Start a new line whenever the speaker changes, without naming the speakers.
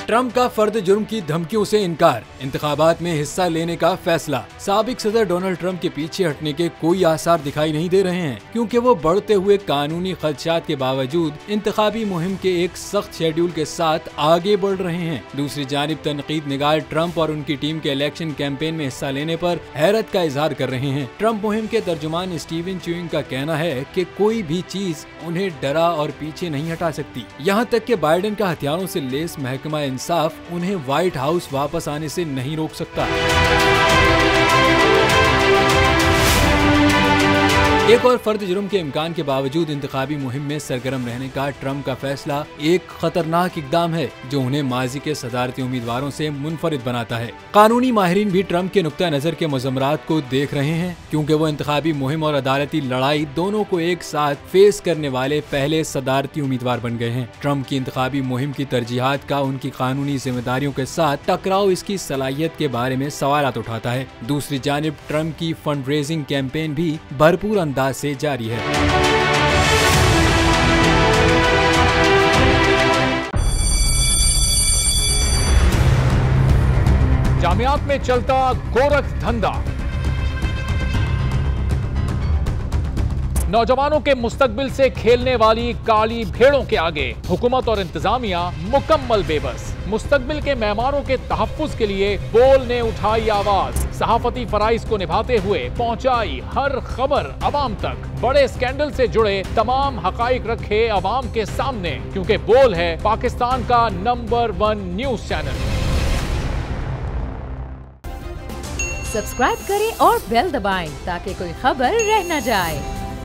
Trump का फर्द जुर्म की धमकियों से इनकार, इंतखाबात में हिस्सा लेने का फैसला। साबिक सदर डोनाल्ड ट्रंप के पीछे हटने के कोई आसार दिखाई नहीं दे रहे हैं, क्योंकि वो बढ़ते हुए कानूनी खदशात के बावजूद इंतखाबी मुहिम के एक सख्त शेड्यूल के साथ आगे बढ़ रहे हैं। दूसरी जानिब तनकीद निगार ट्रंप और उनकी टीम के इलेक्शन कैंपेन में हिस्सा लेने पर हैरत का इजहार कर रहे हैं। ट्रंप मुहिम के तर्जुमान स्टीवन च्यूइंग का कहना है कि कोई भी चीज उन्हें डरा और पीछे नहीं हटा सकती, यहाँ तक कि बाइडेन का हथियारों से लेस महकमा इंसाफ उन्हें व्हाइट हाउस वापस आने से नहीं रोक सकता। एक और फर्द जुर्म के इम्कान के बावजूद इंतखाबी मुहिम में सरगर्म रहने का ट्रंप का फैसला एक खतरनाक इकदाम है जो उन्हें माजी के सदारती उम्मीदवारों से मुनफरिद बनाता है। कानूनी माहिरीन भी ट्रंप के नुक्ता नजर के मुज़म्मरात को देख रहे हैं, क्योंकि वो इंतखाबी मुहिम और अदालती लड़ाई दोनों को एक साथ फेस करने वाले पहले सदारती उम्मीदवार बन गए हैं। ट्रंप की इंतखाबी मुहिम की तरजीहात का उनकी कानूनी जिम्मेदारियों के साथ टकराव इसकी सलाहियत के बारे में सवालात उठाता है। दूसरी जानिब ट्रंप की फंड रेजिंग कैंपेन भी भरपूर अंदाज से जारी है।
जामियात में चलता गोरख धंधा, नौजवानों के मुस्तकबिल से खेलने वाली काली भेड़ों के आगे हुकूमत और इंतजामिया मुकम्मल बेबस। मुस्तकबिल के मेहमानों के तहफ्फुज के लिए बोल ने उठाई आवाज, सहाफती फराइज को निभाते हुए पहुंचाई हर खबर अवाम तक, बड़े स्कैंडल से जुड़े तमाम हकाइक रखे अवाम के सामने, क्योंकि बोल है पाकिस्तान का नंबर 1 न्यूज चैनल।
सब्सक्राइब करें और बेल दबाएं ताकि कोई खबर रह न जाए।